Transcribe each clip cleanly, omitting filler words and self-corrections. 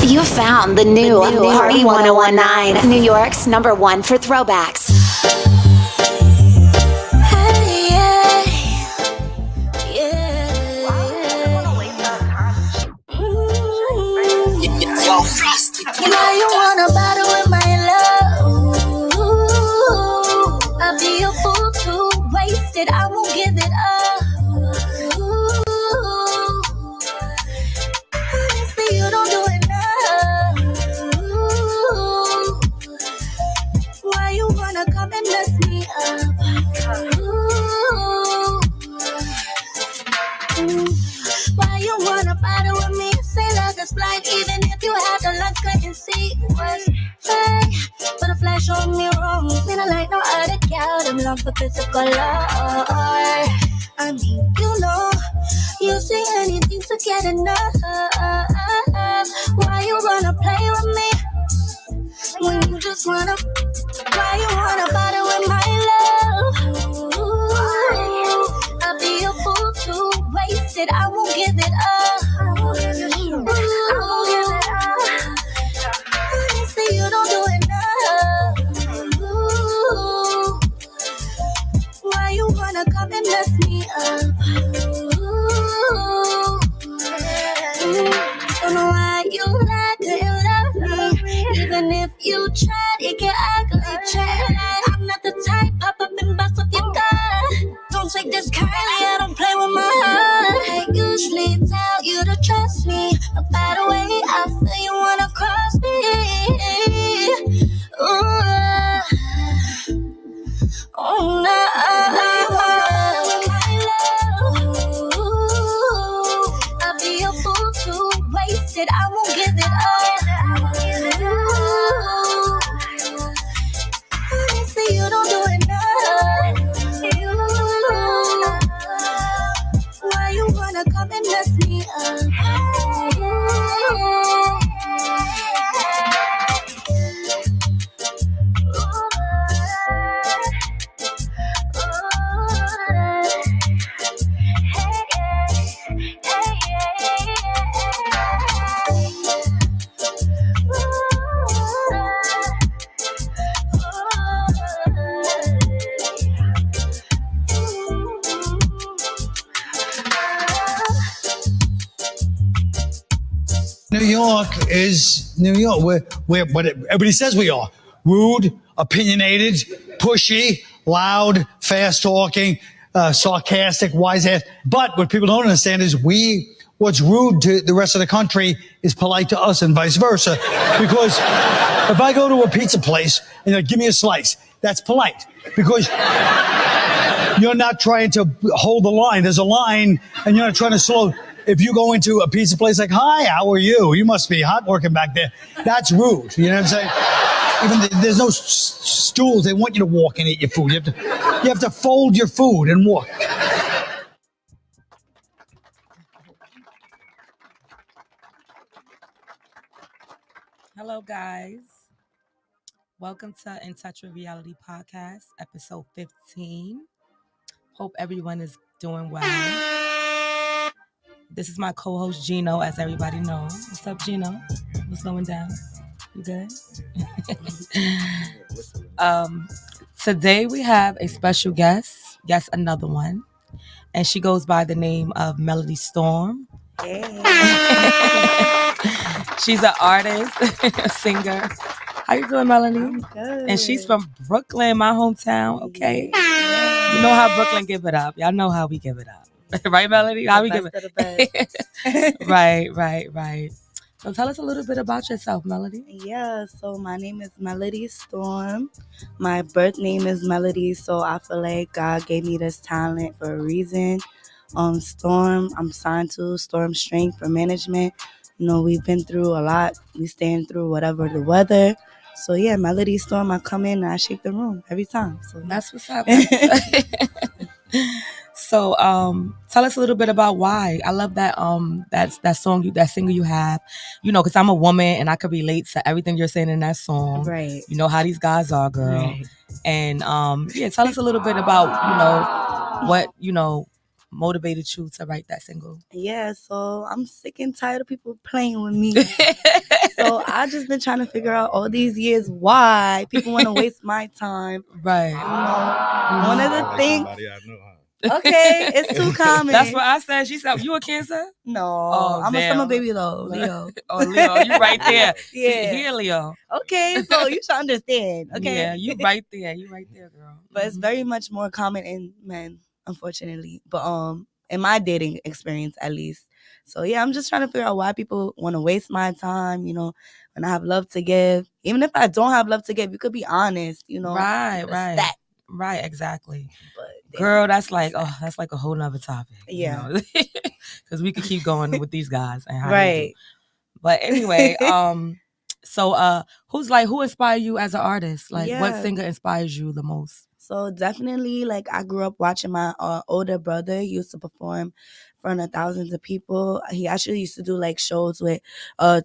You found the new Party 1019, New York's #1 for throwbacks. Hey, yeah, yeah. Now you wanna battle with my love. I'll be a fool to waste it. I won't give it up. Honestly, you don't do enough. Why you wanna come and mess me up? Why you wanna battle with me? Say love is blind, even if you had the lights, couldn't see what's fake. But a flash on me wrong, mean I like no other gal. I'm long for physical love. I mean, you say anything to get enough. Why you wanna play with me when you just wanna? Why you wanna battle with my love? I'll be a fool to waste it. I won't give it up. Honestly, you don't do enough. Why you wanna come and mess me up? Don't know why you couldn't love me. Even if you tried, it get ugly. I'm not the type, pop up and bust up your gut. Don't take this kindly, I don't play with my heart. I usually tell you to trust me, but by the way I feel you wanna cross me. Oh no, I'll be a fool to waste it. I won't give it up. Honestly, you don't do enough. Why you wanna come and mess me up? New York is New York. We're what everybody says we are. Rude, opinionated, pushy, loud, fast-talking, sarcastic, wise-ass. But what people don't understand is what's rude to the rest of the country is polite to us and vice versa. Because if I go to a pizza place and they're like, give me a slice, that's polite. Because you're not trying to hold the line. There's a line and you're not trying to slow. If you go into a pizza place like, hi, how are you? You must be hot working back there. That's rude. You know what I'm saying? Even there's no stools. They want you to walk and eat your food. You have to fold your food and walk. Hello, guys. Welcome to In Touch with Reality podcast, episode 15. Hope everyone is doing well. This is my co-host, Gino, as everybody knows. What's up, Gino? What's going down? You good? Today we have a special guest. Yes, another one. And she goes by the name of Melody Storm. Hey. She's an artist, a singer. How you doing, Melody? I'm good. And she's from Brooklyn, my hometown. Okay. Yeah. You know how Brooklyn give it up. Y'all know how we give it up. Right, Melody? How we give it up. Right. So tell us a little bit about yourself, Melody. Yeah, so my name is Melody Storm. My birth name is Melody, so I feel like God gave me this talent for a reason. Storm, I'm signed to Storm Strength for management. You know, we've been through a lot. We stand through whatever the weather. So yeah, Melody Storm, I come in and I shake the room every time. So that's what's up. So tell us a little bit about why. I love that that single you have, you know, because I'm a woman and I could relate to everything you're saying in that song. Right. You know how these guys are, girl. Right. And tell us a little bit about, what, motivated you to write that single? Yeah, so I'm sick and tired of people playing with me. So I just been trying to figure out all these years why people want to waste my time. Right. One of the things. Okay, it's too common. That's what I said. She said, "You a Cancer?" No, Oh, I'm a damn. summer baby though, Leo. Oh, Leo, you right there. Yeah. See, here, Leo. Okay, so you should understand. Okay. Yeah, you right there. You right there, girl. But it's very much more common in men, unfortunately. But in my dating experience at least. So yeah, I'm just trying to figure out why people want to waste my time, you know, when I have love to give. Even if I don't have love to give, you could be honest, you know. Right, It's right. that. Right, exactly. But Girl, that's like a whole nother topic. Yeah. Because we could keep going with these guys and how they right. do. But anyway, so who inspired you as an artist? Like what Yeah. singer inspires you the most? So definitely, like, I grew up watching my older brother used to perform in front of thousands of people. He actually used to do like shows with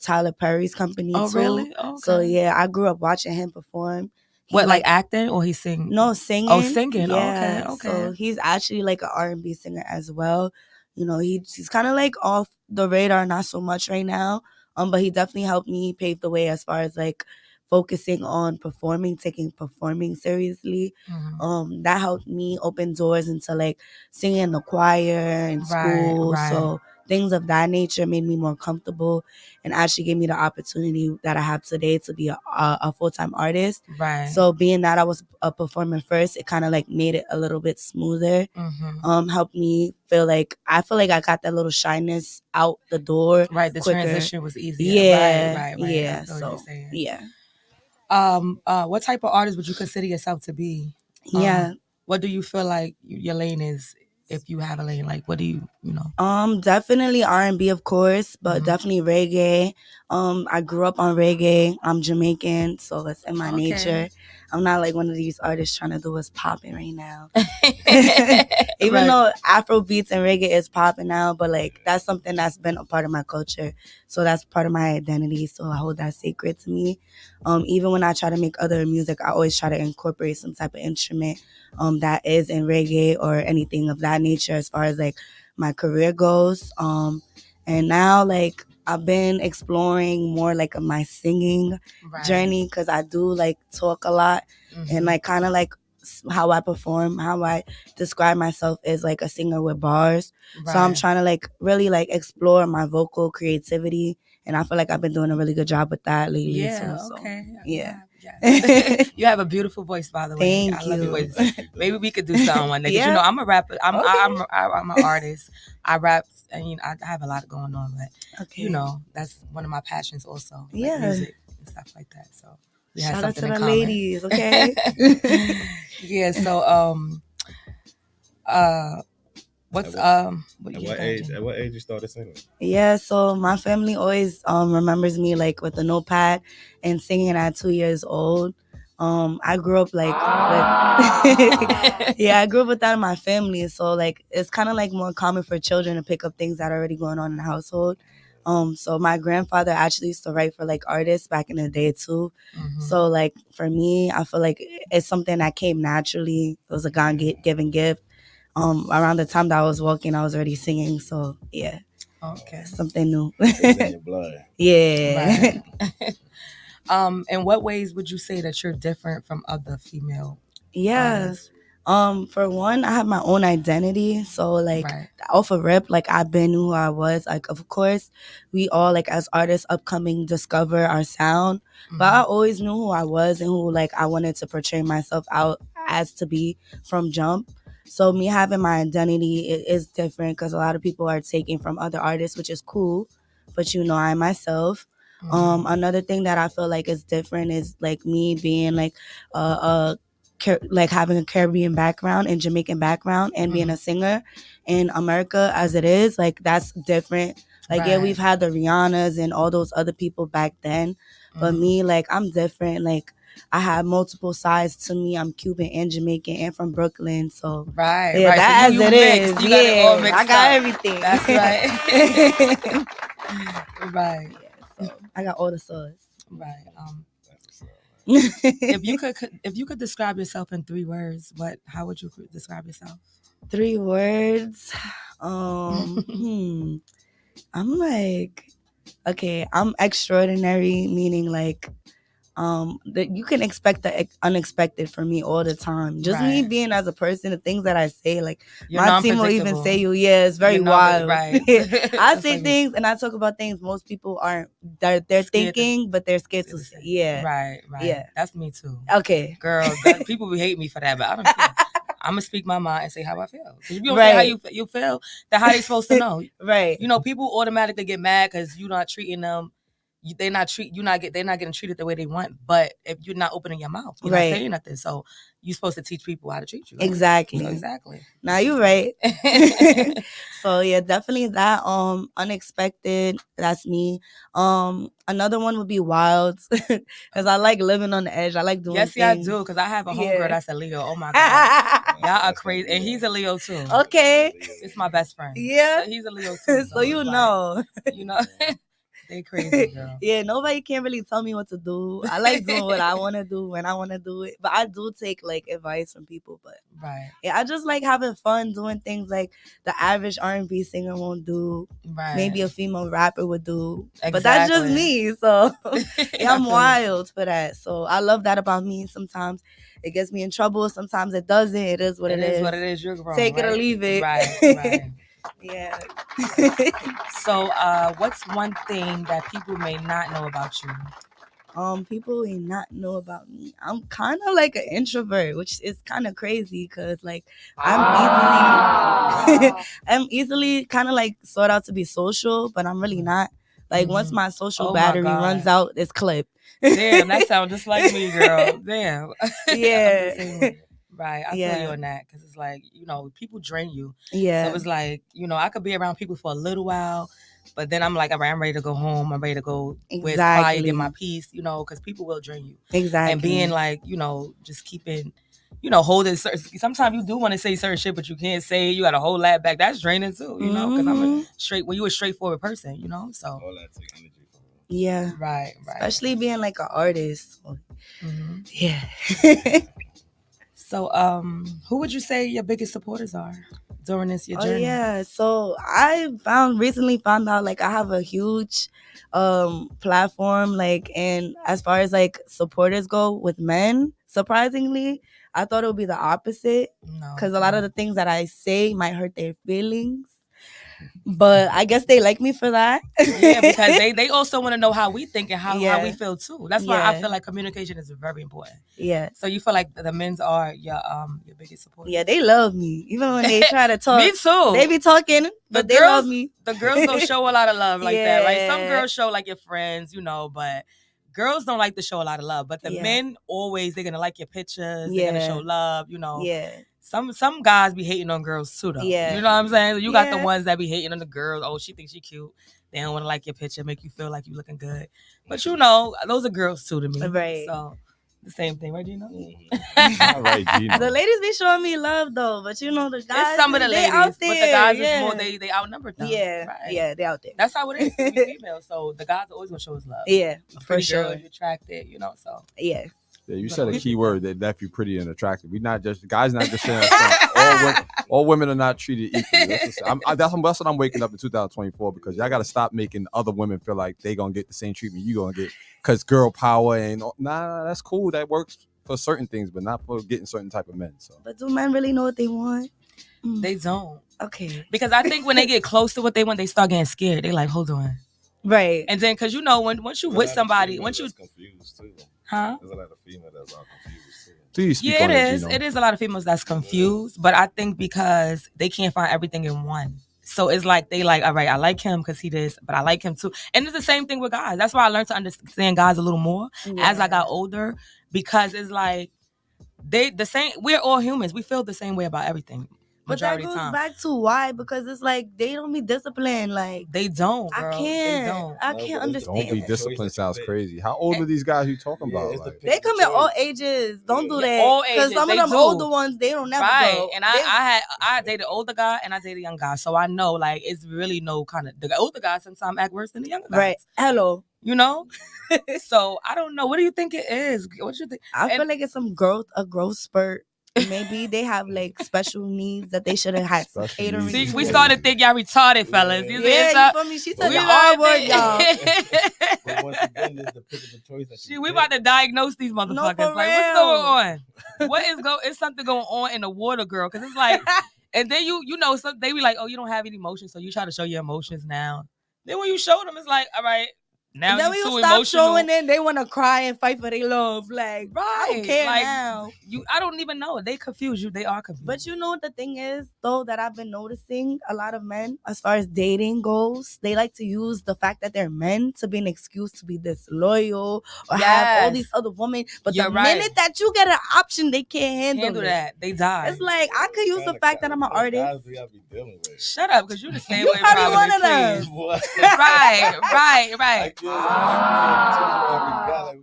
Tyler Perry's company Oh, too. really? Okay. So yeah, I grew up watching him perform. He What, like acting or he sing? No, singing. Oh, singing. Yeah. Okay. So he's actually like an R&B singer as well. You know, he's kind of like off the radar, not so much right now. But he definitely helped me pave the way as far as like focusing on performing, taking performing seriously. Mhm. That helped me open doors into like singing in the choir in school. Right. So things of that nature made me more comfortable and actually gave me the opportunity that I have today to be a full-time artist. Right. So being that I was performing first, it kind of like made it a little bit smoother. Helped me feel like I got that little shyness out the door. Right. The quicker. transition was easier. Yeah. Right. Yeah. That's what So you're saying. yeah. What type of artist would you consider yourself to be? Yeah. What do you feel like your lane is? If you have a lane, like what do you know? Definitely R&B, of course, but definitely reggae. I grew up on reggae. I'm Jamaican, so it's in my nature. I'm not like one of these artists trying to do what's popping right now. Even though Afro beats and reggae is popping now, but like that's something that's been a part of my culture. So that's part of my identity. So I hold that sacred to me. Even when I try to make other music, I always try to incorporate some type of instrument that is in reggae or anything of that nature as far as like my career goes. And now like I've been exploring more like my singing journey because I do like talk a lot and like kind of like how I perform, how I describe myself as like a singer with bars. So I'm trying to like really like explore my vocal creativity, and I feel like I've been doing a really good job with that lately. Yeah. So, Okay. Yeah. You have a beautiful voice, by the way. Thank I love your you. voice. Maybe we could do something one day. 'Cause, Yeah. you know, I'm a rapper. I'm Okay. I'm an artist. I rap, and you know, I have a lot going on, but Okay. you know, that's one of my passions also. Like Yeah. music and stuff like that. So we have Shout out to something the in common. ladies, okay? Yeah. So what's At what age you started singing? Yeah, so my family always remembers me like with a notepad and singing at 2 years old. I grew up like with I grew up with that in my family. So like it's kind of like more common for children to pick up things that are already going on in the household. So my grandfather actually used to write for like artists back in the day too. So like for me, I feel like it's something that came naturally. It was a God-given gift. Around the time that I was walking, I was already singing. So yeah. Okay. Something new. It's in your blood. Yeah. Right. In what ways would you say that you're different from other female artists? For one, I have my own identity. So like off of rip, like I've been who I was. Like of course, we all like as artists upcoming discover our sound. But I always knew who I was and who like I wanted to portray myself out as to be from jump. So me having my identity is different because a lot of people are taking from other artists, which is cool. But you know, I myself. Another thing that I feel like is different is like me being like like having a Caribbean background and Jamaican background and being a singer in America as it is, like that's different. Like yeah, we've had the Rihannas and all those other people back then, but me, like I'm different. Like I have multiple sides to me. I'm Cuban and Jamaican and from Brooklyn, so right. That So as it is, you got it all mixed I got up. everything. That's right. Right. Yeah, so I got all the sauce. Right. If you could describe yourself in 3 words, how would you describe yourself? 3 words. I'm like, okay, I'm extraordinary, meaning like that you can expect the unexpected from me all the time. Just me Right. being as a person, the things that I say, like You're my team will even non-predictable. say you, yeah, it's very You're not wild. right. I That's say like things and I talk about things most people aren't. They're Scared to- thinking, but they're scared to say. Yeah, Right. yeah. That's me too. Okay. Girl, people will hate me for that, but I don't care. I'm gonna speak my mind and say how I feel. 'Cause if you don't Right. say how you feel, then how they supposed to know? Right. You know, people automatically get mad because you're not treating them. They're not getting treated the way they want. But if you're not opening your mouth, you're Right. not saying nothing. So you're supposed to teach people how to treat you. Right? Exactly. So exactly. Now you're right. So yeah, definitely that unexpected, that's me. Another one would be wild because I like living on the edge. I like doing Yes, things. yeah, I do, because I have a homegirl Yeah. that's a Leo. Oh my god. Y'all are crazy. And he's a Leo too. Okay. It's my best friend. Yeah. So he's a Leo too. So you it's like, know. you know, they crazy, girl. Yeah, nobody can really tell me what to do. I like doing what I want to do when I want to do it. But I do take like advice from people. But Right. yeah, I just like having fun doing things like the average R&B singer won't do. Right. Maybe a female rapper would do. But that's just Exactly. me. So yeah, I'm I feel you. wild for that. So I love that about me. Sometimes it gets me in trouble. Sometimes it doesn't. It is what it is. It is what it is. You're grown. Take it or right? leave it. Right. Yeah. So, what's one thing that people may not know about you? People may not know about me. I'm kind of like an introvert, which is kind of crazy because like I'm easily kind of like sought out to be social, but I'm really not. Like once my social Oh my battery God. runs out, it's clip. Damn, that sounds just like me, girl. Damn. Yeah. I'm the same way. Right. I feel Yeah. you on that because it's like, you know, people drain you. Yeah. So it's like, you know, I could be around people for a little while, but then I'm like, all right, I'm ready to go home. I'm ready to go where it's quiet, get my peace, you know, because people will drain you. Exactly. And being like, you know, just keeping, you know, holding certain, sometimes you do want to say certain shit, but you can't say it. You got to hold that back. That's draining too, you know, because I'm you're a straightforward person, you know, so. All that take energy from it. Yeah. Right. Especially being like an artist. Mm-hmm. Yeah. So, who would you say your biggest supporters are during your journey? Oh yeah, so I recently found out like I have a huge platform, like, and as far as like supporters go with men, surprisingly, I thought it would be the opposite because a lot of the things that I say might hurt their feelings. But I guess they like me for that. Yeah, because they also want to know how we think and how we feel too. That's why I Yeah. feel like communication is very important. Yeah. So you feel like the men's are your biggest supporters? Yeah, they love me. Even when they try to talk. Me too. They be talking, but they love me. The girls don't show a lot of love like that, right? Some Yeah. girls show like your friends, you know, but girls don't like to show a lot of love. But the men always, they're gonna like your pictures, they're gonna show love, you know. Yeah. Some guys be hating on girls too, though. Yeah. You know what I'm saying? You got the Yeah. ones that be hating on the girls. Oh, she thinks she cute. They don't want to like your picture, make you feel like you looking good. But you know, those are girls too to me. Right. So the same thing, right, Gino? All right, Gino. The ladies be showing me love though, but you know the guys. It's some of the they ladies, out but the there, guys yeah. is more they outnumbered them. Yeah, Right. yeah, they out there. That's how it is. We females, so the guys are always gonna show us love. Yeah, A for pretty sure. girl, you attracted, you know. So Yeah. Yeah, you said a key word that left you pretty and attractive. We not just guys, not just saying all women are not treated equally. That's what I'm waking up in 2024 because y'all got to stop making other women feel like they gonna get the same treatment you gonna get because girl power and that's cool. That works for certain things, but not for getting certain type of men. So, But do men really know what they want? they don't. Okay. Because I think when they get close to what they want, they start getting scared. They like, hold on. Right. And then, because you know, once you with somebody, once you, confused too. huh? There's a lot of female that's all confused too. please speak Yeah, on it it, is. Gino. It is a lot of females that's confused, but I think because they can't find everything in one. So it's like they like, all right, I like him because he this, but I like him too. And it's the same thing with guys. That's why I learned to understand guys a little more as I got older, because it's like the same. We're all humans. We feel the same way about everything. But that Majority goes of the time. back to why, because it's like they don't be disciplined. Like They don't, girl. I can't. They don't. I No, can't but it's the Don't be understand. disciplined sounds crazy. How old are these guys you talking about? it's the Like, They come in all ages. Don't do that. All Because ages, some of they them do. older ones, they don't never Right. go. And I dated older guy and I dated young guy. So I know like it's really no kind of the older guys sometimes act worse than the younger guys. Right. Hello. You know? So I don't know. What do you think it is? What you think? I feel like it's a growth spurt. Maybe they have like special needs that they should have had some Special catering. needs. See, we to. started to think y'all retarded, fellas. You see, it's Yeah, up- you feel me? She said we the started R word, to y'all. But once again, there's the pick of the choice that Shit, you we pick. about to diagnose these motherfuckers. for Like, what's real. going on? What is It's something going on in the water, girl. Because it's like, and then you know, some they be like, oh, you don't have any emotions, so you try to show your emotions now. Then when you show them, it's like, all right, now And then you we too stop emotional. showing it. They want to cry and fight for their love. Like, I don't Right, care like, now. I don't even know. They confuse you. They are confused. But you know what the thing is, though, that I've been noticing a lot of men, as far as dating goes, they like to use the fact that they're men to be an excuse to be disloyal or have all Yes. these other women. But You're the right. minute that you get an option, they can't handle it. that. They die. It's like, I could use the Kinda fact that I'm an guys artist. we gotta be dealing with. Shut up, because you the same You way. probably probably, one of please. them. What? Right. Like, we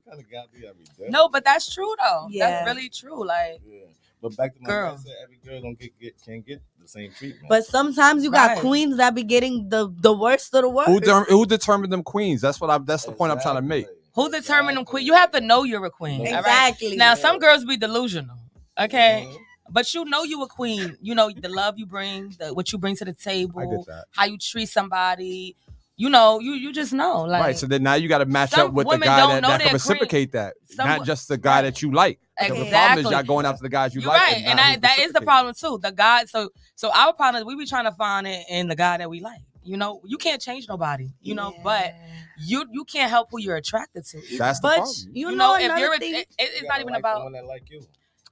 kind of got to be every day. No, but that's true though. Yeah. That's really true. Like, Yeah. But back to my Girl. man said, every girl don't can't get the same treatment. But sometimes you got Right. queens that be getting the worst of the worst. Who determined them queens? That's the point I'm trying to make. who determined them queen? You have to know you're a queen. All right? Exactly. Now, some girls be delusional. Okay. Mhm. But you know you a queen. You know the love you bring, what you bring to the I table, get that. how you treat somebody. You know, you just know. Like, Right. So then now you got to match some up with the women guy don't that know can their reciprocate that, Some not wo- just the guy right. that you like. Because The problem is Exactly. y'all going after the guys you You're like. right, and not who that is the reciprocate. problem too. The guy, so our problem is we be trying to find it in the guy that we like. You know, you can't change nobody. You know, but you can't help who you're attracted to. either. That's the But problem. you You know, know, if another you're, thing. it's You not gotta even like about. the one that like you.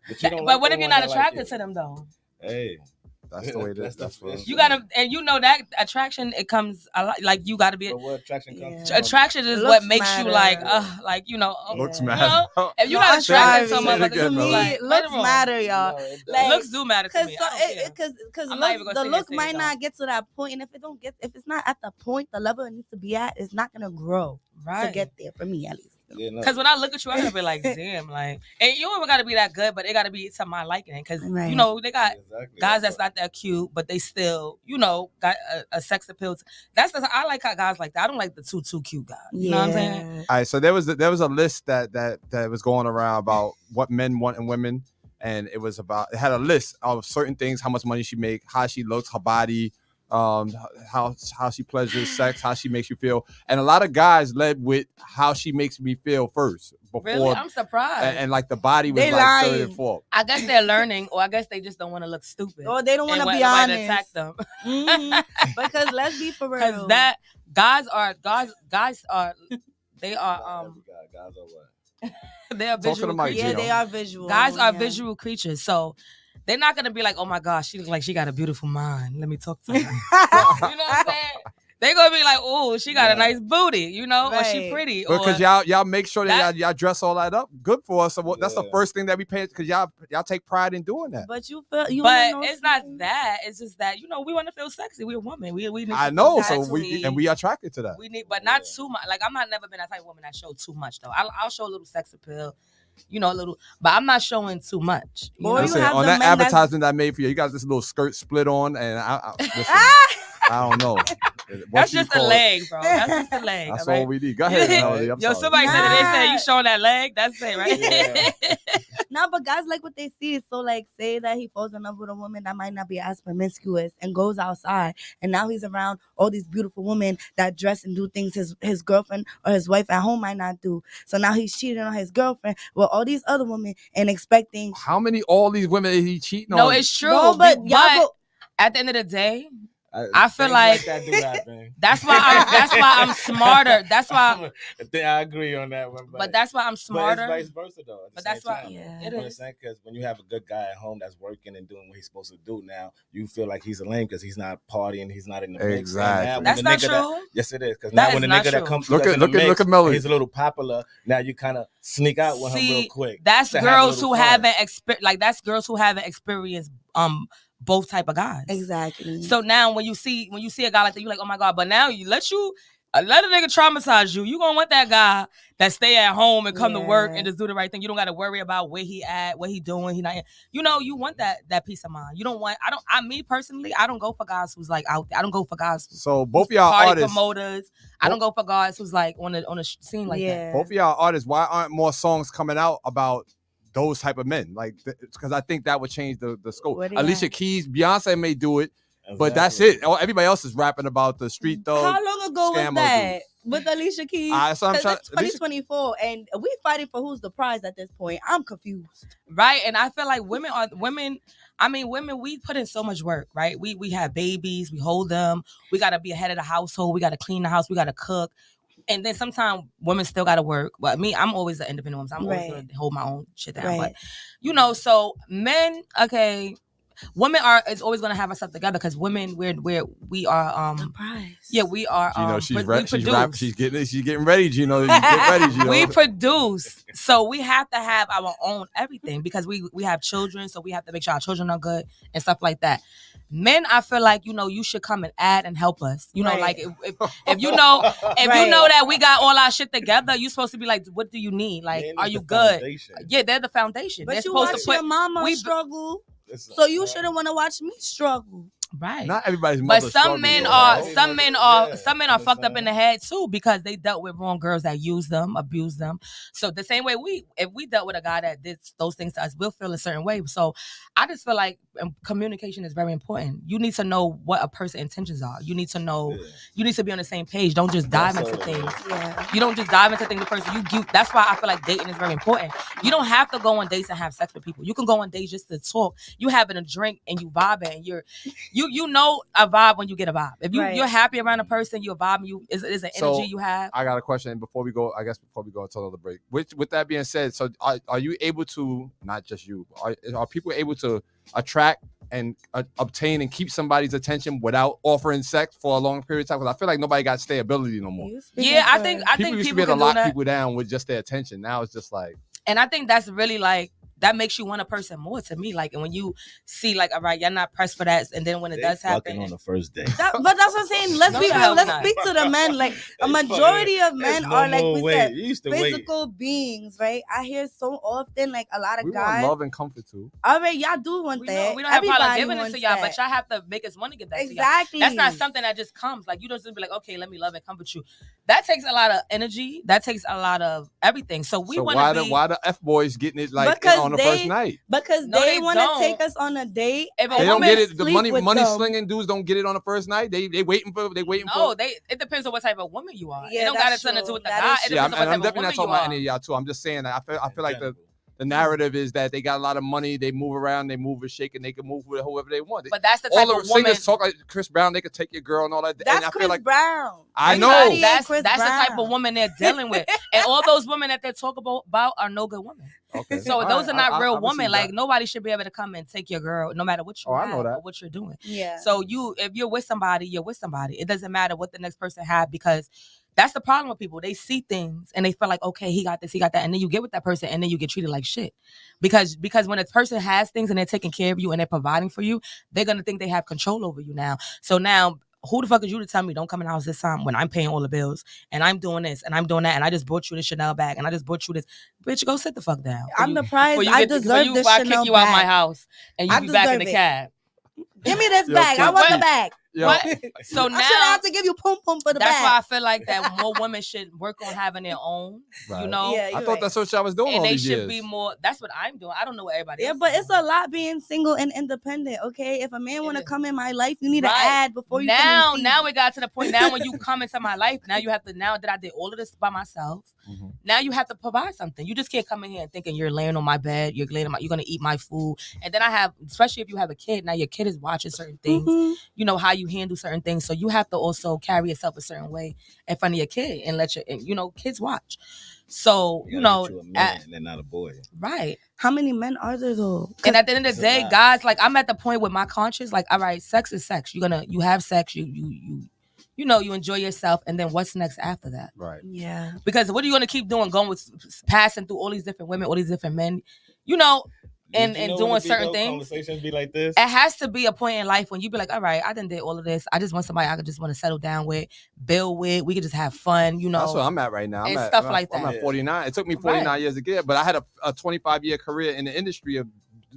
But, you don't But like what the if you're one not that like attracted you. to them though? Hey, That's the way it is. That's That's what. You gotta, and you know that attraction, it comes a lot. Like you gotta be. But what attraction comes Yeah. Attraction is Looks what makes you matter. like you know. Looks Yeah. mad. You know, if you're No, not I'm attracted to sorry. a Say it motherfucker, again, To it's Melody. me, like, looks wait a minute. matter, y'all. No, it Like, does. Looks do matter to me. I don't care. Because I'm not even gonna the sit here look and say might it not don't. get to that point, and if it's not at the point, the level it needs to be at, it's not gonna grow to Right. get there for me at least. Yeah, no. Because when I look at you, I'm gonna be like, damn, like, and you ain't gotta be that good, but it gotta be something I like it. Because Right. you know they got Exactly. guys that's not that cute, but they still, you know, got a sex appeal. I like how guys like that. I don't like the too cute guys. You know what I'm saying? All right, so there was a list that was going around about what men want in women, and it had a list of certain things: how much money she make, how she looks, her body, how she pleasures sex, how she makes you feel, and a lot of guys led with how she makes me feel first before, Really, I'm surprised. and like the body was They like third lying. and fourth. I guess they're learning, or I guess they just don't want to look stupid. Or they don't want and to be nobody honest. attack them. Mhm. Because let's be for real. Because that guys are they are Guys are what? they are Talk to the visual mic, creatures. yeah, Gino. they are visual. Guys are yeah. visual creatures, so they're not gonna be like, oh my gosh, she looks like she got a beautiful mind. Let me talk to her. You know what I'm saying? They're gonna be like, oh, she got a nice booty, you know, or she Right. pretty. Because or, y'all make sure that y'all dress all that up good for us. So that's the Yeah. first thing that we pay, because y'all take pride in doing that. But you feel you. but wanna know it's not something? that. It's just that, you know, we want to feel sexy. We're a woman. We need I to know, feel so sexy. we attracted to that. We need, but not too much. Like, I'm never been that type of woman that show too much though. I'll show a little sex appeal, you know, a little, but I'm not showing too much. You Or know? you Listen, have on the that men that's- advertisement that I made for you, you got this little skirt split on, and listen, I don't know. What That's you just a call it. leg, bro. That's just a leg. That's all right? all we need. Go ahead, Melody. I'm Yo, sorry. somebody said that they said Nah. you showing that leg. That's it, right? No, but guys like what they see. So, like, say that he falls in love with a woman that might not be as promiscuous and goes outside, and now he's around all these beautiful women that dress and do things his girlfriend or his wife at home might not do. So now he's cheating on his girlfriend with all these other women and expecting. How many all these women is he cheating on? No, it's true. No, but y'all go. at the end of the day, I feel like that do happen. that's why I'm smarter. That's why, I agree on that one. but that's why I'm But smarter. it's vice versa though. at the But that's same why- time. Yeah. it You know what I'm is. saying? Because when you have a good guy at home that's working and doing what he's supposed to do, now you feel like he's a lame because he's not partying, he's not in the mix. Exactly. And now when That's the not nigga that- true. yes, it is. Because That now when is the not nigga that true. comes Look through at- that's in the look at- mix, look at Melody. he's a little popular. Now you kind of sneak out with him real quick. That's to have a girls little who fun. that's girls who haven't experienced both type of guys. Exactly. So now when you see a guy like that, you're like, oh my God. But now you let a nigga traumatize you. You gonna want that guy that stay at home and come to work Yeah. and just do the right thing. You don't got to worry about where he at, what he doing. He not. You know, you want that peace of mind. You don't want. Me personally, I don't go for guys who's like out there. I don't go for guys who's So both of y'all party artists, promoters. I don't go for guys who's like on a scene like that. yeah. both of y'all artists, why aren't more songs coming out about those type of men, like because I think that would change the scope. What do you Alicia have? Keys, Beyonce may do it, but that's it. Everybody else is rapping about the street thug. How long ago was scam that dudes. with Alicia Keys? So I'm 'Cause trying. it's 2024, and we fighting for who's the prize at this point. I'm confused. Right. And I feel like women, we put in so much work, right? We have babies, we hold them, we gotta be ahead of the household, we gotta clean the house, we gotta cook. And then sometimes women still gotta work. But me, I'm always an independent woman. So I'm always gonna hold my own shit down. Right. But so men, okay. Women is always gonna have ourselves together because women we are The prize. yeah, we are Gino, she's produce. she's getting ready, Gino. You get ready, Gino. We produce, so we have to have our own everything because we have children, so we have to make sure our children are good and stuff like that. Men, I feel like you should come and add and help us. Right. Like if you know that we got all our shit together, you're supposed to be like, what do you need? Like, Men are is you the good? foundation. Yeah, they're the foundation. But They're you supposed watch to put your mama we- struggle, Listen, so you shouldn't want to watch me struggle. right. Not everybody's But mother some men struggles, are though. some men are fucked up in the head too because they dealt with wrong girls that use them, abuse them. So the same way if we dealt with a guy that did those things to us, we'll feel a certain way. So I just feel like communication is very important. You need to know what a person's intentions are. You need to know. You need to be on the same page. Don't just dive into things. Yeah. You don't just dive into things. The person you. That's why I feel like dating is very important. You don't have to go on dates and have sex with people. You can go on dates just to talk. You having a drink and you vibing. And you know a vibe when you get a vibe. If you're happy around a person, you're vibing. Is an energy you have. I got a question before we go into another break. With that being said, so are you able to, not just you, are people able to attract and obtain and keep somebody's attention without offering sex for a long period of time? Because I feel like nobody got stability no more. Yeah, I think People used to be able to lock people down with just their attention. Now it's just like, and I think that's really like that makes you want a person more to me. Like, and when you see, like, all right, you're not pressed for that, and then when it does happen, on the first day. But that's what I'm saying. Let's be real. Let's speak to the men. Like a majority of men are like we said, physical beings, right? I hear so often like a lot of we guys. want love and comfort too. All right, y'all do want we that. don't have a problem Everybody giving it wants to y'all, that. but y'all have to make us want to give that Exactly. to y'all. That's not something that just comes. Like, you don't just be like, okay, let me love and comfort you. That takes a lot of energy. That takes a lot of everything. So we want to be. Why the F boys getting it like Because on the first night? Because No, they they want to don't. take us on a date. If a They don't woman get it. The sleep money with them. slinging dudes don't get it on the first night. They waiting for. No, it depends on what type of woman you are. Yeah, it don't got that's something to do true. with the That guy. is It true. Yeah, depends on I'm what type of definitely woman not you talking about are. any of y'all too. I'm just saying that I feel like the narrative is that they got a lot of money, they move around, they move and shake, and they can move with whoever they want. But that's the type all of the woman. singers talk like Chris Brown. They could take your girl and all that. That's and I Chris feel like Brown. I know. Everybody ain't That's Chris the type Brown. of woman they're dealing with, and all those women that they talk about are no good women. Okay. So All those right, are not I real receive women. that. Like, nobody should be able to come and take your girl, no matter what you I have know that. or what you're doing. Yeah. So if you're with somebody, you're with somebody. It doesn't matter what the next person had, because that's the problem with people. They see things and they feel like, okay, he got this, he got that, and then you get with that person and then you get treated like shit. Because when a person has things and they're taking care of you and they're providing for you, they're gonna think they have control over you now. So now, who the fuck is you to tell me don't come in the house this time when I'm paying all the bills and I'm doing this and I'm doing that and I just bought you this Chanel bag and I just bought you this? Bitch, go sit the fuck down. I'm the prize. I deserve this Before I Chanel kick you out my bag. house and you I be back in the deserve it. cab. Give me this Yo, bag. I Kim, want the what? bag. Yo, What? So I now should have to give you pum pum for the that's why I bag. feel like that more women should work on having their own. Right. You know, Yeah, I you're thought right. that's what y'all was doing and all they these should years. be more. That's what I'm doing. I don't know what everybody. Yeah, else but is it's doing. a lot being single and independent. Okay, if a man want to is. come in my life, you need to Right. add before you can receive. Now it got to the point. Now when you come into my life, now you have to. Now that I did all of this by myself, Mhm. now you have to provide something. You just can't come in here and thinking you're laying on my bed, you're gonna eat my food, and then I have, especially if you have a kid. Now your kid is watching certain things. Mhm. You know how you handle certain things, so you have to also carry yourself a certain way in front of your kid and let your kids watch. So You a man at- and not a boy. right. How many men are there though? And at the end of the It's a day, lot. guys, like, I'm at the point with my conscience, like, all right, sex is sex. You have sex, you enjoy yourself, and then what's next after that? Right. Yeah. Because what are you gonna keep doing, going with passing through all these different women, all these different men, and Did you know doing when the certain big things? Conversations be like this. It has to be a point in life when you be like, all right, I done did all of this. I just want somebody I could just want to settle down with, build with. We could just have fun, That's what I'm at right now. and stuff like I'm that. at 49. It took me 49 Right. years to get, but I had a 25-year career in the industry of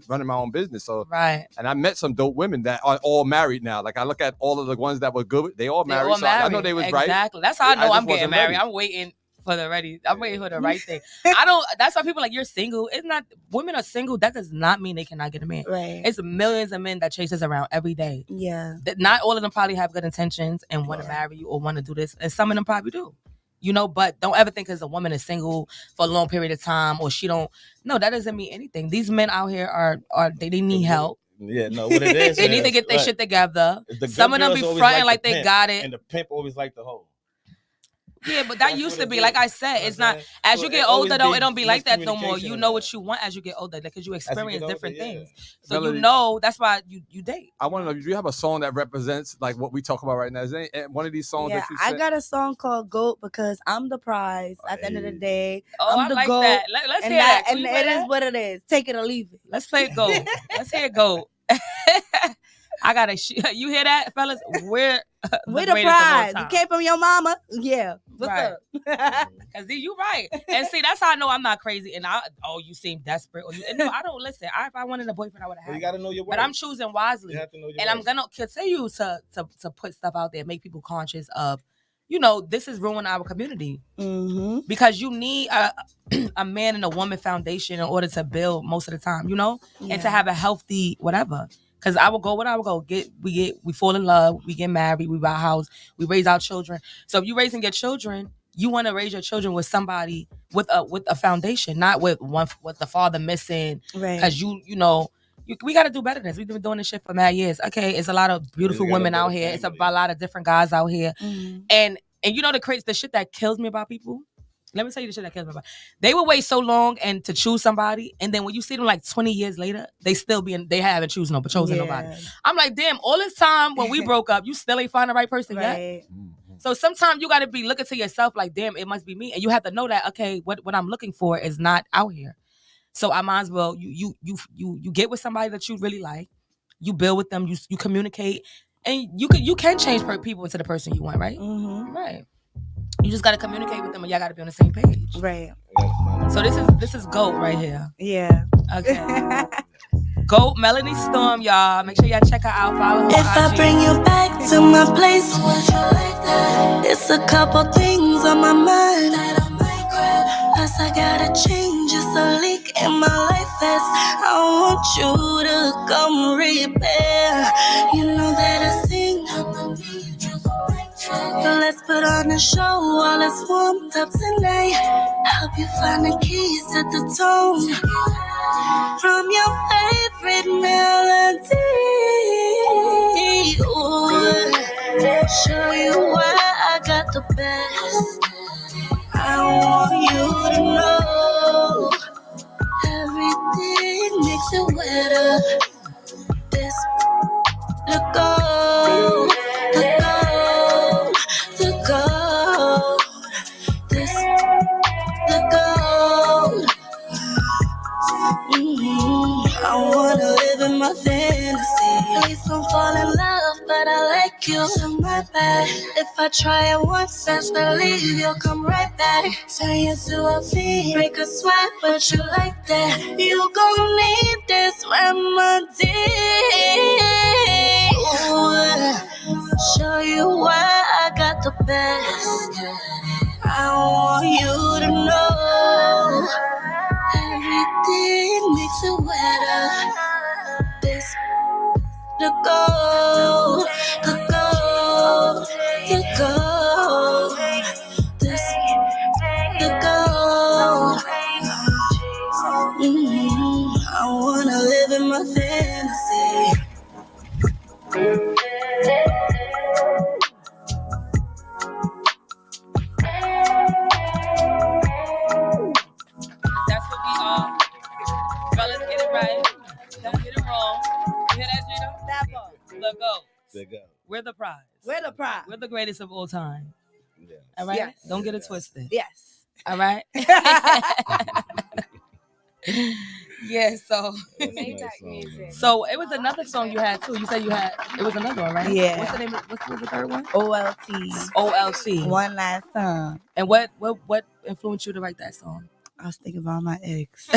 running my own business. So, Right. and I met some dope women that are all married now. Like, I look at all of the ones that were good, they all They married. all so I know married. they was right. Exactly. That's how I know I just I'm getting wasn't married. ready. I'm waiting for the ready. I'm waiting for the right thing. That's why people are like, you're single. It's not, women are single. That does not mean they cannot get a man. Right. It's millions of men that chase us around every day. Yeah. Not all of them probably have good intentions and want to marry you or want to do this. And some of them probably do. You know, but don't ever think because a woman is single for a long period of time or she don't. No, that doesn't mean anything. These men out here they need help. Yeah, no, what it is. They need to get their shit together. Some of them be fronting like they got it. And the pimp always like the hoe. Yeah, but that used to be, like I said, it's not, as you get older though, it don't be like that no more. You know what you want as you get older because you experience different things. So Melody, you know, that's why you date. I want to know, do you have a song that represents like what we talk about right now? Is there one of these songs that you I got a song called GOAT because I'm the prize at the end of the day. Oh, I'm the I like GOAT. that. Let's hear that. And it is what it is. Take it or leave it. Let's play GOAT. Let's hear GOAT. I gotta you hear that, fellas? We're the prize. You came from your mama. Yeah. What's right. up? Cause you right. And see, that's how I know I'm not crazy. And you seem desperate. No, I don't listen. If I wanted a boyfriend, I would have had. You gotta know your worth. But I'm choosing wisely. You have to know your and worth. I'm gonna continue to put stuff out there, make people conscious of, you know, this is ruining our community. Mm-hmm. Because you need a man and a woman foundation in order to build most of the time, you know, and to have a healthy whatever. Cause I will go. We fall in love. We get married. We buy a house. We raise our children. So if you're raising your children, you want to raise your children with somebody with a foundation, not with the father missing. Right. Cause you know. We got to do better than this. We've been doing this shit for mad years. Okay, it's a lot of beautiful women out here. It's a lot of different guys out here. Mm-hmm. And you know the shit that kills me about people? Let me tell you the shit that kills me about. They will wait so long and to choose somebody, and then when you see them like 20 years later, they haven't chosen nobody. I'm like, damn, all this time when we broke up, you still ain't find the right person yet. So sometimes you got to be looking to yourself like, damn, it must be me, and you have to know that okay, what I'm looking for is not out here. So I might as well you get with somebody that you really like, you build with them, you communicate, and you can change people into the person you want, right? Mm-hmm. Right. You just gotta communicate with them, and y'all gotta be on the same page. Right. So this is GOAT right here. Yeah. Okay. GOAT Melanie Storm, y'all. Make sure y'all check her out. Follow her. If I bring you back to my place, would you like that? It's a couple things on my mind that I might grab. Plus I gotta change, it's a leak in my life as I want you to come repair. You know that I sing. So let's put on a show while it's warmed up tonight. Help you find the keys to the tone from your favorite melody. Ooh, show you why I got the best. I want you to know everything makes it wetter. This the gold, the gold, the gold. This the gold. I wanna live in my fantasy. Please don't fall in love, but I like you. So my bad. If I try it once, best believe you'll come right back. Turn you to a fiend, break a sweat, but you like that. You gon' need this remedy. Ooh, show you why I got the best. I want you to know everything makes it wetter. This the gold, the gold, the gold. This the gold. I wanna live in my fantasy. That's what we are. Fellas, get it right. Don't get it wrong. You hear that, Gina? That part. The GOAT. The go. We're the prize. We're the prize. We're the greatest of all time. Yeah. All right? Yes. Don't get it twisted. Yes. All right? Yeah, so so it was another song you had too. You said it was another one, right? Yeah. What's the name? What was the third one? OLT. OLC. One last time. And what influenced you to write that song? I was thinking about my ex.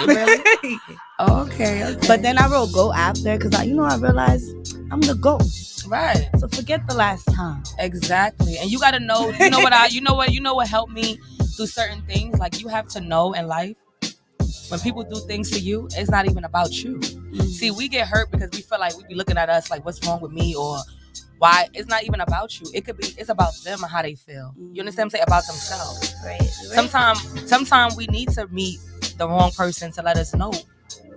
Really? Okay. But then I wrote go after because I realized I'm the GOAT. Right. So forget the last time. Exactly. And you gotta know, you know what helped me through certain things. Like you have to know in life when people do things to you, it's not even about you. See, we get hurt because we feel like we be looking at us like, what's wrong with me, or why? It's not even about you. It's about them and how they feel. You understand what I'm saying? About themselves. Right. Sometimes we need to meet the wrong person to let us know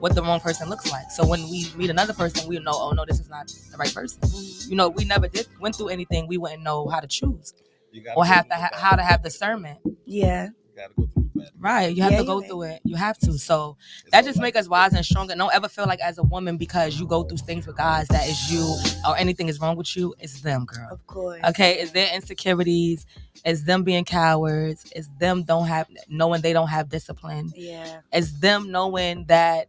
what the wrong person looks like. So when we meet another person, we know, oh no, this is not the right person. We never went through anything. We wouldn't know how to choose or how to have discernment. Yeah. You gotta go through that. Right, you have to go through it. You have to. So that just make us wiser and stronger. Don't ever feel like as a woman because you go through things with guys that is you or anything is wrong with you. It's them, girl. Of course. Okay, it's their insecurities. It's them being cowards. It's them knowing they don't have discipline. Yeah. It's them knowing that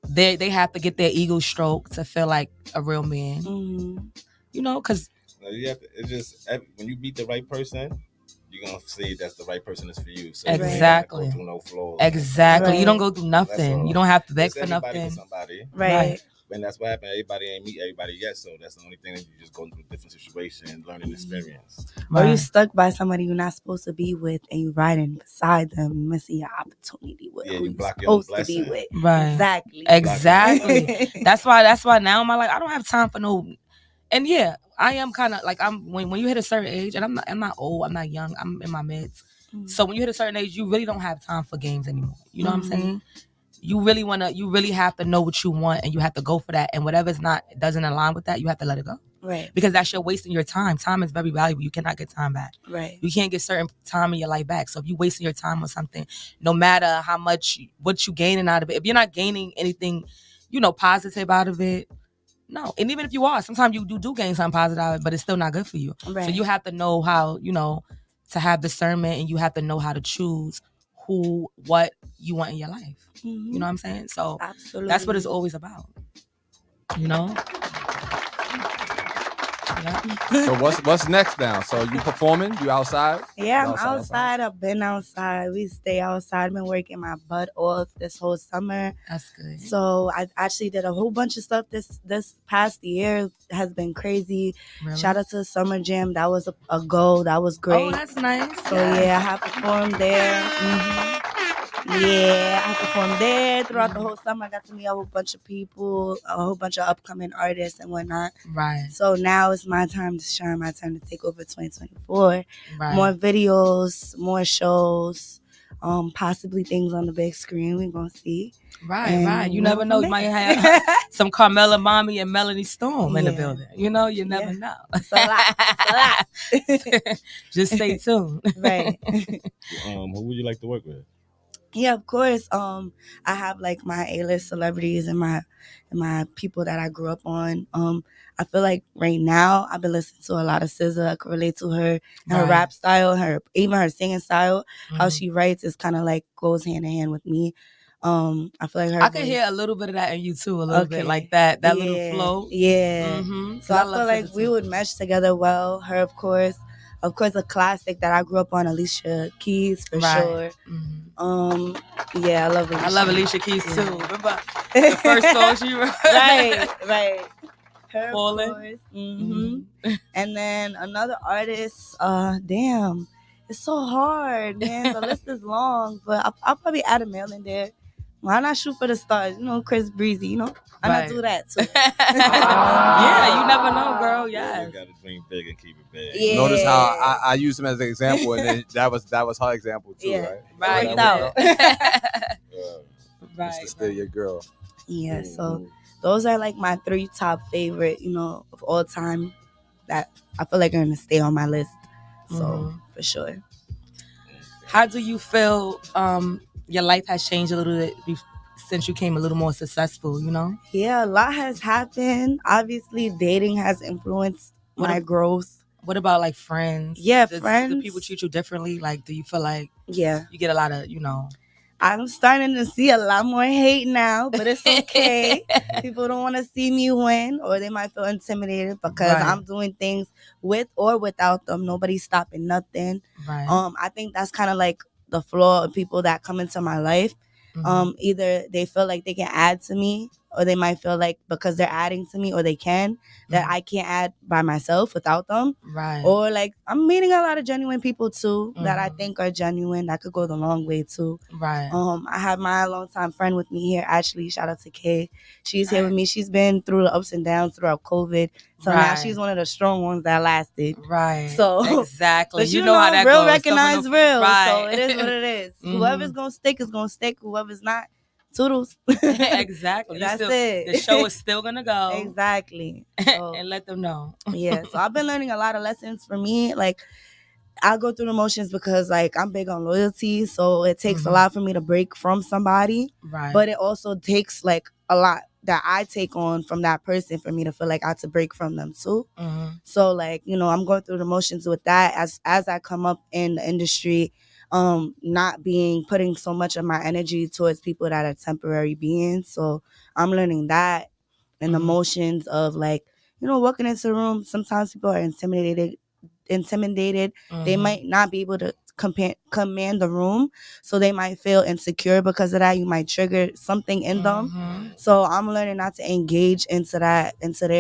they have to get their ego stroked to feel like a real man. Because you have to. It's just when you meet the right person, you're gonna see that's the right person is for you. So exactly. You don't go through no flaws. Exactly. Right. You don't go through nothing. You don't have to beg for everybody nothing. For somebody. Right. And that's what happened. Everybody ain't meet everybody yet, so that's the only thing that you just go through a different situation, learning experience. Or you stuck by somebody you're not supposed to be with, and you riding beside them, missing your opportunity with who you you're block your own supposed to be blessing. with. Right. Exactly. That's why now in my life I don't have time for no. And yeah, I am kind of like when you hit a certain age, and I'm not old, I'm not young, I'm in my mids. So when you hit a certain age, you really don't have time for games anymore. You know what I'm saying? You really have to know what you want, and you have to go for that. And whatever's doesn't align with that, you have to let it go. Right. Because that's you're wasting your time. Time is very valuable. You cannot get time back. Right. You can't get certain time in your life back. So if you're wasting your time on something, no matter how much what you gaining out of it, if you're not gaining anything, positive out of it, no. And even if you are, sometimes you do gain something positive out of it, but it's still not good for you. Right. So you have to know how, to have discernment, and you have to know how to choose what you want in your life. You know what I'm saying? So absolutely, that's what it's always about. Yeah. So what's next now? So you performing? You outside? Yeah, I'm outside. I've been outside. We stay outside. I've been working my butt off this whole summer. That's good. So I actually did a whole bunch of stuff this past year. Has been crazy. Really? Shout out to the Summer Jam. That was a goal. That was great. Oh, that's nice. So yeah, I have performed there. Yeah, I performed there throughout the whole summer. I got to meet a whole bunch of people, a whole bunch of upcoming artists and whatnot. Right. So now it's my time to shine, my time to take over 2024. Right. More videos, more shows, possibly things on the big screen. We're going to see. Right. You never know. You might have some Carmela Mommy and Melanie Storm in the building. You never know. It's a lot. Just stay tuned. Right. Who would you like to work with? Yeah, of course. I have like my A-list celebrities and my people that I grew up on. I feel like right now I've been listening to a lot of SZA. I can relate to her and her rap style, even her singing style. How she writes is kind of like goes hand in hand with me. I feel like I can hear a little bit of that in you too, a little bit like that little flow. Yeah. So I feel like we would mesh together well. Her, of course, a classic that I grew up on, Alicia Keys for sure. Yeah, I love Alicia. I love Alicia Keys too. Remember the first song she wrote? Right. Her, Falling. of course. And then another artist. Damn, it's so hard, man. The list is long, but I'll probably add a male in there. Why not shoot for the stars? Chris Breezy. Why not do that too? Yeah, you never know, girl. Yeah, you gotta dream big and keep it big. Yeah. Notice how I used him as an example, and then that was her example too, right? Right. Just to steal your girl. Yeah. So those are like my 3 top favorite, of all time that I feel like are gonna stay on my list. So for sure. How do you feel? Your life has changed a little bit since you came a little more successful, Yeah, a lot has happened. Obviously, dating has influenced my growth. What about like friends? Yeah, friends. Do people treat you differently? Like, do you feel like you get a lot of, I'm starting to see a lot more hate now, but it's okay. People don't want to see me win, or they might feel intimidated because I'm doing things with or without them. Nobody's stopping nothing. Right. I think that's kind of like the flaw of people that come into my life. Mhm. Either they feel like they can add to me, or they might feel like because they're adding to me, or they can, that Mhm. I can't add by myself without them. Right. Or like I'm meeting a lot of genuine people too that I Mhm. think are genuine, that could go the long way too. Right. I have my longtime friend with me here, Ashley. Shout out to Kay. She's here with me. She's been through the ups and downs throughout COVID. So now Right. she's one of the strong ones that lasted. Right. So Exactly. but You know how that real goes. recognize Someone- real. Right. So it is what it is. Mhm. Whoever's gonna stick is gonna stick. Whoever's not, toodles. Exactly. You That's still, it. The show is still gonna go. Exactly. So, And let them know. yeah. So I've been learning a lot of lessons for me. Like I go through the motions because like I'm big on loyalty. So it takes a Mhm. lot for me to break from somebody. Right. But it also takes like a lot that I take on from that person for me to feel like I have to break from them too. Mhm. So like, I'm going through the motions with that as I come up in the industry, not putting so much of my energy towards people that are temporary beings. So I'm learning that and the Mhm. motions of like, walking into the room. Sometimes people are intimidated. They Mhm. might not be able to command the room, so they might feel insecure because of that. You might trigger something in them. Mhm. So I'm learning not to engage into their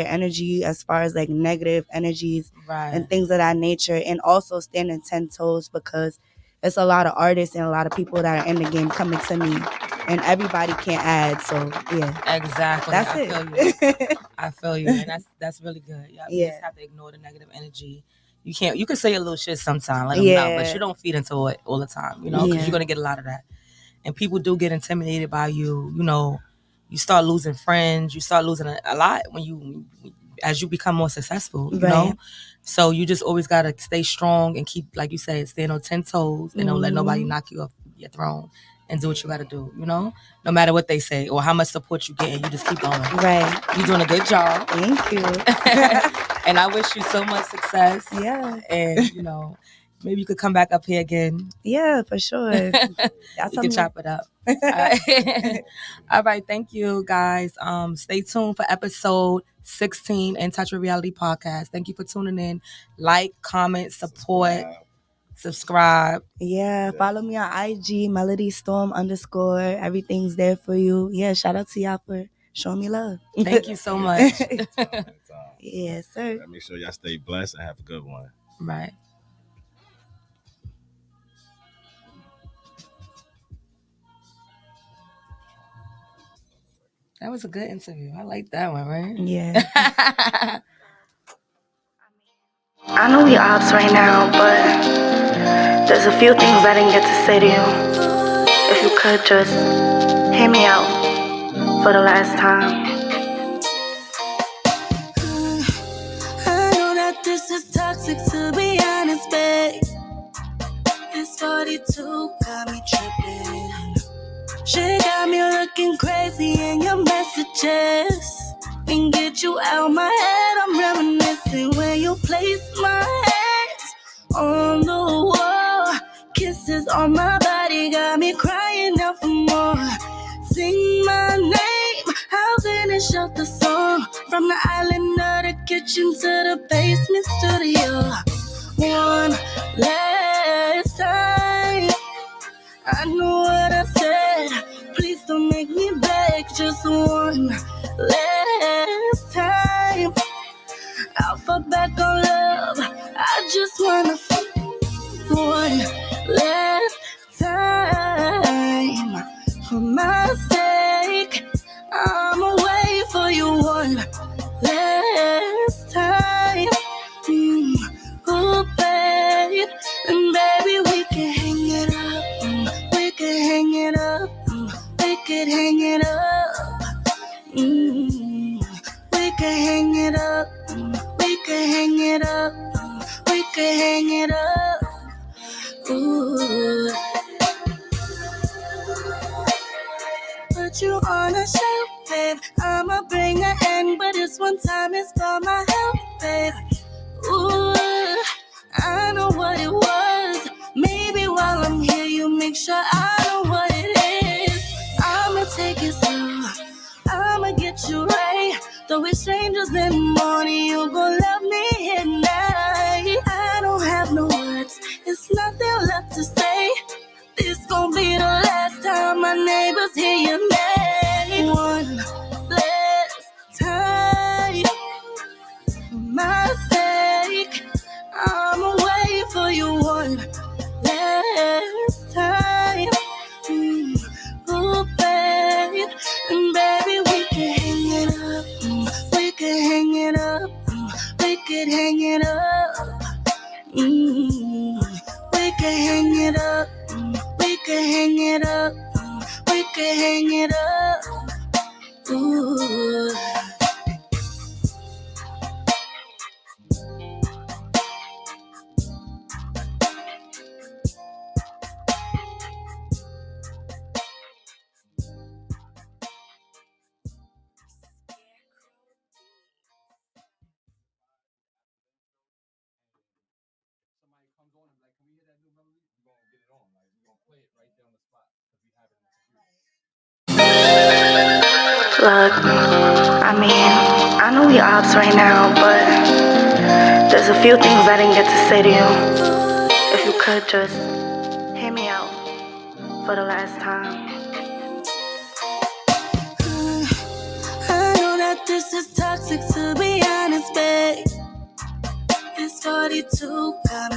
energy as far as like negative energies Right. and things of that nature, and also standing 10 toes because it's a lot of artists and a lot of people that are in the game coming to me, and everybody can't add. So yeah, Exactly. that's I it. feel you. I feel you, and that's really good. Yeah, you Yeah. just have to ignore the negative energy. You can't. You can say a little shit sometime, let them know, but Yeah. you don't feed into it all the time. Because Yeah. you're gonna get a lot of that, and people do get intimidated by you. You start losing friends. You start losing a lot as you become more successful. You know, Right. so you just always gotta stay strong and keep, like you said, stand on 10 toes, and don't let nobody Mhm. knock you off your throne. And do what you gotta do, no matter what they say or how much support you get, you just keep going. Right. You're doing a good job. Thank you. And I wish you so much success. Yeah. And maybe you could come back up here again. Yeah, for sure. You can chop it up. All right. All right. Thank you, guys. Stay tuned for episode 16 in Touch with Reality podcast. Thank you for tuning in. Like, comment, support, subscribe. Yeah, follow me on IG, MelodyStorm _ Everything's there for you. Yeah, shout out to y'all for showing me love. Thank you so much. Yes, sir. Make sure y'all stay blessed and have a good one. Right. That was a good interview. I like that one, right? Yeah. I know we ops right now, but there's a few things I didn't get to say to you. If you could just hear me out for the last time. I know that this is toxic, to be honest, babe. This 42 got me tripping. She got me looking crazy in your messages. And get you out my head, I'm reminiscing when you place my hands on the wall. Kisses on my body got me crying out for more. Sing my name, I'll finish out the song. From the island of the kitchen to the basement studio. One last time, I know what I said. Please don't make me beg, just one last time. I'll fall back on love. I just wanna one last time. For my sake, I'ma wait for you one last time. Oh, babe, and baby, we can hang it up. We can hang it up. We could hang it up. We could hang it up. We could hang it up. We could hang it up. Ooh. Put you on a shelf, babe. I'ma bring an end, but this one time is for my help, babe. Ooh, I know what it was. Maybe while I'm here, you make sure I know what it is. I'ma take it slow. I'ma get you right. Though we're strangers in the morning, you gon' love me at night. I don't have no words. It's nothing left to say. last time. Ooh, babe, and baby, we can hang it up. We can hang it up. We could hang it up. We can hang it up. We can hang it up. We can hang it up. Ooh. Look, I mean, I know we ops right now, but there's a few things I didn't get to say to you. If you could just hear me out for the last time. I know that this is toxic, to be honest, babe. It's 42.